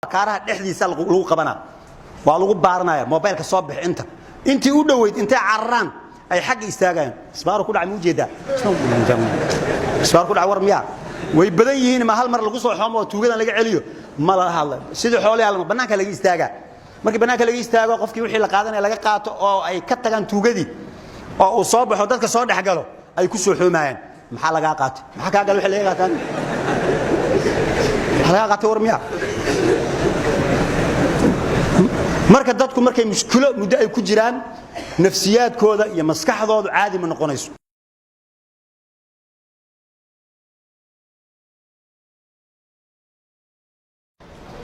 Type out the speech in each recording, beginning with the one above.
kaaraha dhexdiisa lagu qabana waa lagu baaranaya mobilka soo bix intii u dhaweyd intay cararaan ay xaq istaagaan isbaar ku dhacay muujeeda isbaar ku dhacay war miya way badan yihiin ma hal mar lagu soo xoomo tuugadan laga celiyo ma la hadla sidii xoolaha banaanka laga istaaga markii banaanka laga istaago qofkii wixii la qaadanay laga qaato oo ay ka tagaan tuugadii oo uu soo baxo dadka soo dhaxgalo ay ku soo xoomayaan maxaa laga qaatay maxaa ka gal wixii laga qaataan laga qaatay war miya marka dadku markay mushkilo muddo ay ku jiraan nafsiyaadkooda iyo maskaxdoodu caadi ma noqonayso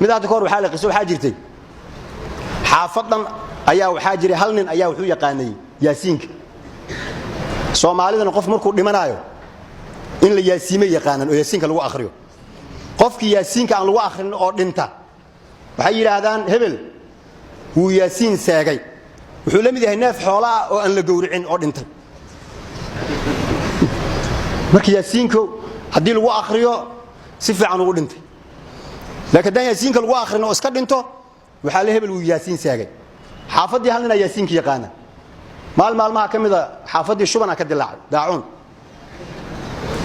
midaad koor waxa la qiso waxa jirtay xaafadan ayaa waxa jiray hal nin ayaa wuxuu yaqaanay yaasiinka Soomaalidana qof markuu dhimanayo in la yaasiimay yaqaanan oo yaasiinka lagu akhriyo qofkii yaasiinka aan lagu akhrin oo dhinta waxay yiraahdaan hebel wuu yaasiin saagay wuxuu la mid yahay neef xoolaa oo aan la gowricin oo dhintay markii yaasiinka hadii lagu akhriyo si fiican ugu dhintay laakiin yaasiinka lagu akhrin oo iska dhinto waxa la hebel wuu yaasiin saagay xaafadii hal nin yaasiinka yaqaana maalmaha kamida xaafadii shubana ka dilaacay daacun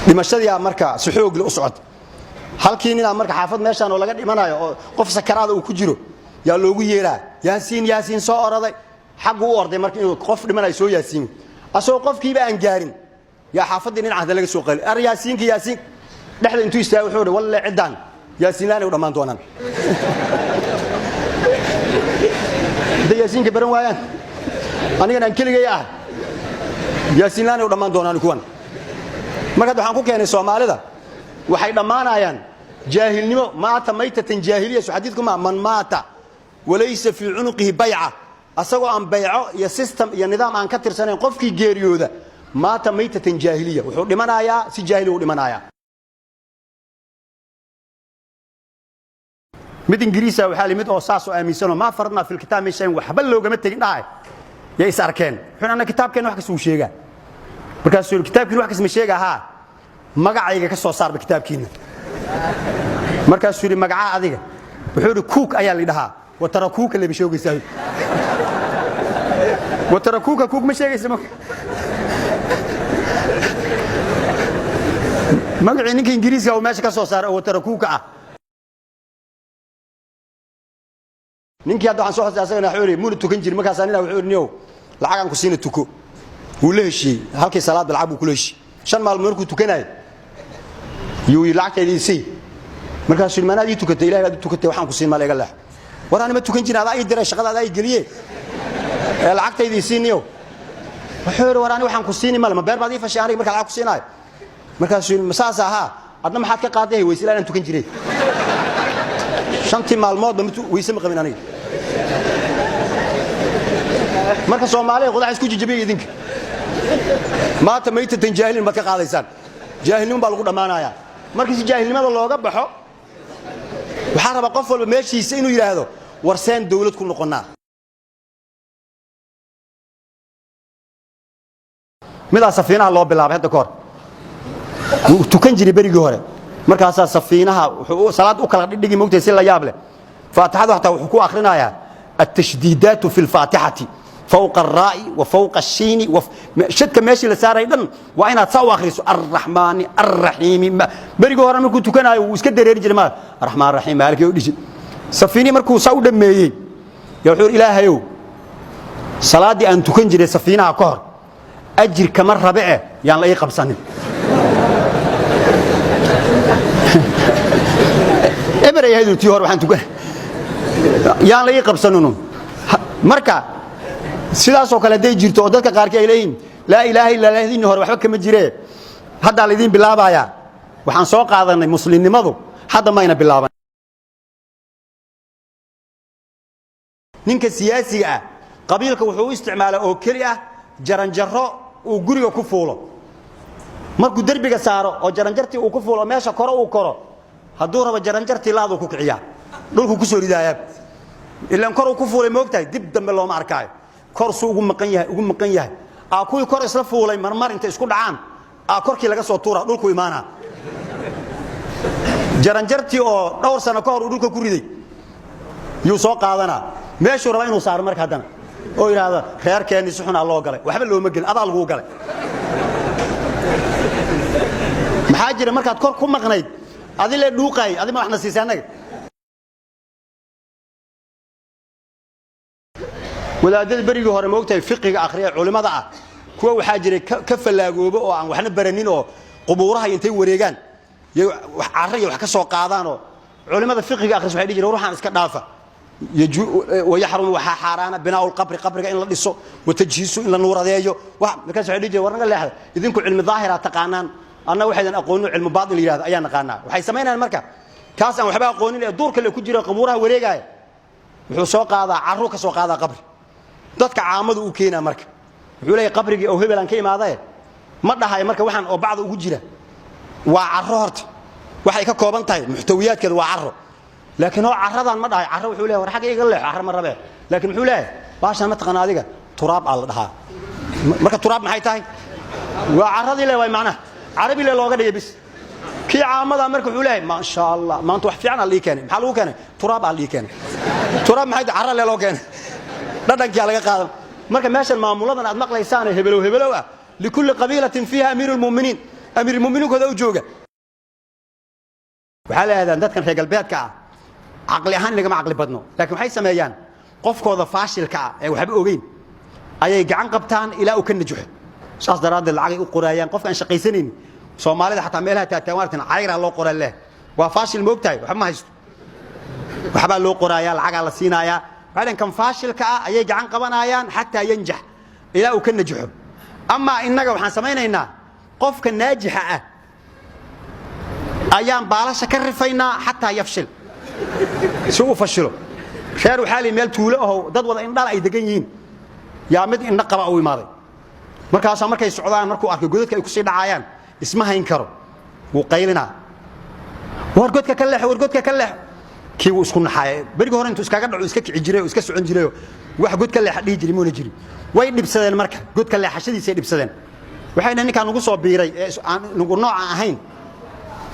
dhimashadii marka si xoog leh u socod halkii nin marka xaafad meeshan oo laga dhimanayo oo qof sakaraad uu ku jiro yaa loogu yeeraa yaasiin soo oraday xaq uu orday markii inuu qof dhimanayo soo yaasiin asoo qofkiiba aan gaarin yaa xaafadii nin ahda laga soo qali ar yaasiin dhexda intuu istaago wuxuu yiri wallahi cidaan yaasiin laan u dhamaan doonaan yaasiin ka baran waayaan aniga aan keligay yaasiin laan u dhamaan doonaan kuwan marka waxaan ku keenay Soomaalida waxay dhamaanayaan jaahilnimo maata maytatan jaahiliya xadiidku man maata walaysa fi unuqihi bay'a asagoo aan bay'o iyo system iyo nidaam aan ka tirsanayn qofkii geeriyooda maata maytatan jaahiliya wuxuu dhimanayaa si jaahili u dhimanayaa mid ingiriisa waxa limid oo saaso aaminsano ma farna fil kitaab meeshan waxba loogama tagin dhaay ya is arkeen xunana kitaabkeena wax ka soo sheega markaas uu kitaabkiina wax ka soo sheega magacayga ka soo saar kitaabkiina markaas uu magaca adiga wuxuu cook ayaa la dhahaa watarakuuka la bishoogaysaa watarakuuka cook ma sheegaysa magaci ninka ingiriiska oo meesha ka soo saaray watarakuuka ninkii hadda waxaan soo xasuustaa asagana xoori muu tukan jiray markaas anina wuxuu niyow lacag aan ku siina tuko wuu leeyahay halkii salaad lacag uu ku leeyahay shan maalmood markuu tukanayo yuu lacagteedii markaas uu maanaadii tukatay ilaahay aad tukatay waxaan ku siin maleega leex waraan ma tukan jirin adaa diray shaqada ay galiye lacagteedii siiniyo wuxuu waraan waxaan ku siin ma beer baad ii fashay aniga marka lacag ku siinayo markaas uu masaas adna maxaad ka qaaday weysilaan aan tukan jiray shantii maalmood ma weyse ma qabin aniga marka Soomaaliya qodax isku jijibay idinka maata maytatan jaahilin ma ka qaadaysaan jaahilnimo baa lagu dhamaanayaa markii si jaahilnimada looga baxo waxa raba qof walba meeshiisa inuu yiraahdo warseen dawlad ku noqonaa midaa safiinaha loo bilaabay hadda koor uu tukan jiray berigii hore markaas safiinaha wuxuu salaad u kala dhigi moogtay si la yaab leh faatixada waxa uu ku akhrinayaa at-tashdiidaat fi al-faatihati فوق الراء وفوق الشين شدك ماشي لساري دن وأنا تصو أخرس الرحمن الرحيم بريقو هران مركو تكنا واسكت دريري جرما الرحمن الرحيم مالك يوديش سفيني مركو ساو دمي يوحور إله يو صلاة دي أن تكن جري سفينة كهر أجر كمر ربعه يعني لا يقب سنة إبرا يهدو تيهور وحان تكن يعني لا يقب سنة مركا sidaas oo kale day jirto oo dadka qaar ka ilayeen la ilaaha illa allah idin hor waxba kama jiree hadda la idin bilaabaya waxaan soo qaadanay muslimnimadu hadda ma ina bilaaban ninka siyaasiga qabiilka wuxuu isticmaalaa oo kali jaranjaro uu guriga ku fuulo markuu darbiga saaro oo jaranjartii uu ku fuulo meesha koro uu koro haduu rabo jaranjartii laadu ku kiciya dhulku ku soo ridaaya ilaa kor uu ku fuulay moogtahay dib dambe loo ma arkaayo korsu ugu maqan yahay kuwii kor isla fuulay marmar inta isku dhacaan korkii laga soo tuura dhulku imaana jaranjartii oo dhowr sano ka hor dhulka ku riday يوسو قادنا ماشي ربا إنه صار مرك هدنا أو هذا خير كان يسحون الله قال وحب اللي هو مجن أضل هو قال محاجر مرك هتكون كم مغنيد هذه اللي دوقي هذه ما إحنا سيسانك ولا هذا بريجو هرم وقتها فقه آخرية علماء ضع كوا وحاجر كف اللاجوب عن وحنا برنينه قبورها ينتهي وريجان عرّي وحكسوا قاضانه علماء الفقه آخر سبحانه يجري روح عن إسكندافة ويحرم وحارنا بناء القبر قبر إن الله يسوع وتجهيزه إلا النور ذي يجو وكان سبحانه يجري ورنا قال له إذن كل علم ظاهرة تقانان أنا واحد أقول علم باطن اللي هذا أيان قانا وحي سمينا المركب كاسا وحبا أقول الدور كله كجرا قبورها وريجاي وحسوا قاضا عروك سوا قاضا قبر ضدك عامد وكينا مركب يقول لي قبرك أو هبل عن كي ما ضايع مرة هاي مركب وحن أو بعض وجرا وعرّرت waxay ka kooban tahay muxtawiyaadkeedu waa carro laakiin oo carradan ma dhahay carro wuxuu leeyahay war xaq iga leex carro ma rabe laakiin wuxuu leeyahay baashan ma taqaan adiga turaab al dhahaa marka turaab maxay tahay waa carradii leeyahay macna carabi le looga dhigay bis kii caamada marka wuxuu leeyahay ma sha Allah maanta wax fiican ali keenay maxaa lagu keenay turaab ali keenay turaab maxay carro le loo keenay dhadhankii laga qaadan marka meeshan maamuladan aad maqlaysaan hebelow ah likulli qabilatin fiha amirul mu'minin kooda u jooga وحال هذا ندكن في قلبيات كا عقلي هان لقى ما عقلي بدنه لكن حي سميان قف كذا فاشل كا وحب أوجين أي جعان قبتان إلى أكن نجح شخص دراد العقل قريان قف كان شقيسنين صومالي حتى عملها تتوارتن عير الله قرى الله وفاشل مبتاي وحب ما هيست وحب الله قريان العقل السينايا بعدين كان فاشل كا أي جعان قبنايان حتى ينجح إلى أكن نجح أما إنك وحن سمينا إنه قف كان ناجح أيام بالاش كرفينا حتى يفشل سوء فشله خير وحالي ميل توله ضد وضع إن ضل أي دقيقين يا مد إن نقرأ أو ماضي مركز مركز السعودان مركو أركو جودك يكسر عيان اسمها ينكروا وقيلنا ورجودك كله كي وسكون حياة برجع هرن تسكع قدر وسكك عجري وسكك سعون جري واحد جود كله حد يجري مو نجري وين بسدان مركز جود كله حشد يصير بسدان وحين إني كان نقول صبيري نقول نوع هين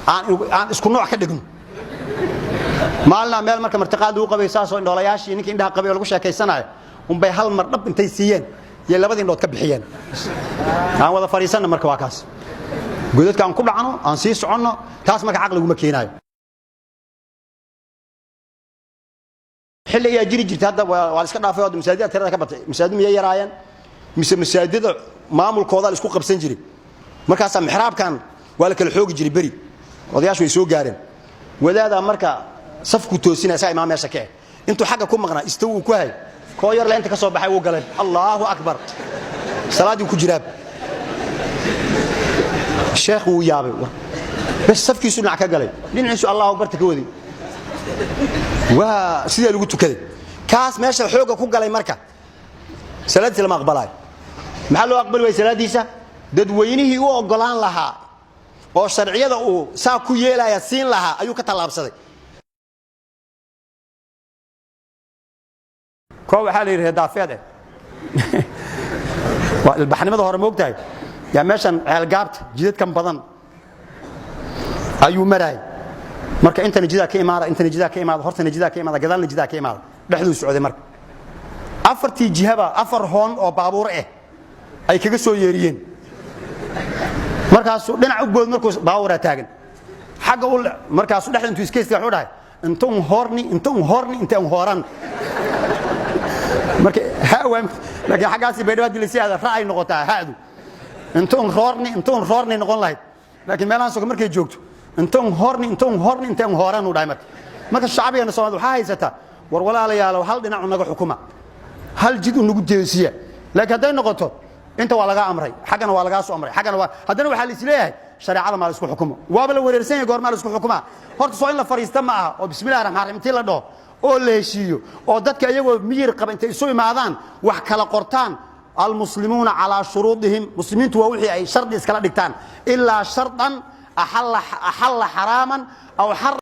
aan isku nooc ka dhigno maalna meel marka martiqaad uu qabay saaso indhoolayaashii ninkii indhaha qabay lagu sheekaysanayo bay hal mar dhab intay siiyeen iyo labadii indhood ka bixiyeen aan wada fariisanna marka waa kaas godadka aan ku dhacno aan sii soconno taas marka aqligu ma keenayo xilli ay jiri jirtay hadda waa iska dhaafay oo masaajidada tirada ka batay masaajid miyay yaraayeen masaajidada maamulkooda isku qabsan jiray markaas mixraabkan waa la kala xoogi jiray bari odayaashu way soo gaareen wadaada marka safku toosinaysa imaam meesha ka intuu xagga ku maqnaa istaw ku hay koo yar la inta ka soo baxay uu galay Allahu akbar salaadii ku jiraab sheekhu uu yaabay bas safkiisu dhinac ka galay dhinaciisu Allahu akbar ta ka wadi waa sidii lagu tukaday kaas meesha xooga ku galay marka salaadii lama aqbalay maxaa loo aqbal way salaadiisa dadweynihii uu ogolaan lahaa oo sharciyada uu saa ku yeelaya siin lahaa ayuu ka talaabsaday koow waxa la yiraahdaa daafeed waa ilbaxnimada hore moogtahay yaa meeshan ceel gaabta jidadkan badan ayuu maray marka inta najida ka imaada horta najida ka imaada gadaalna najida ka imaada dhaxdu socday marka afartii jihaba afar hoon oo baabuur ay kaga soo yeeriyeen markaas dhinac u bood markuu baawara taagan xagga ul markaas dhaxdan intuu iskeysta wuxuu dhahay intuu horni intuu horan marka haawam laakiin xagaasi beedwaad dilisi hada raay noqotaa haadu intuu horni noqon lahayd laakiin meelahan soo markay joogto intuu horni intuu horan u dhahay marka shacabiyana Soomaaliya waxa haysata war walaalayaal hal dhinac naga xukuma hal jid nagu jeesiya laakiin haday noqoto inta waa laga amray xaqana waa laga soo amray xaqana waa hadana waxa la isleeyahay shariicada ma la isku xukumo waaba la wareersan yahay goorma la isku xukuma horta soo in la fariista ma aha oo bismillaahir rahmaanir rahiim intii la dhaho oo la heshiiyo oo dadka iyagoo miyir qaba intay soo imaadaan wax kala qortaan المسلمون على شروطهم مسلمين توحي أي شرط إسكال دكتان إلا شرطا أحل حراما أو حر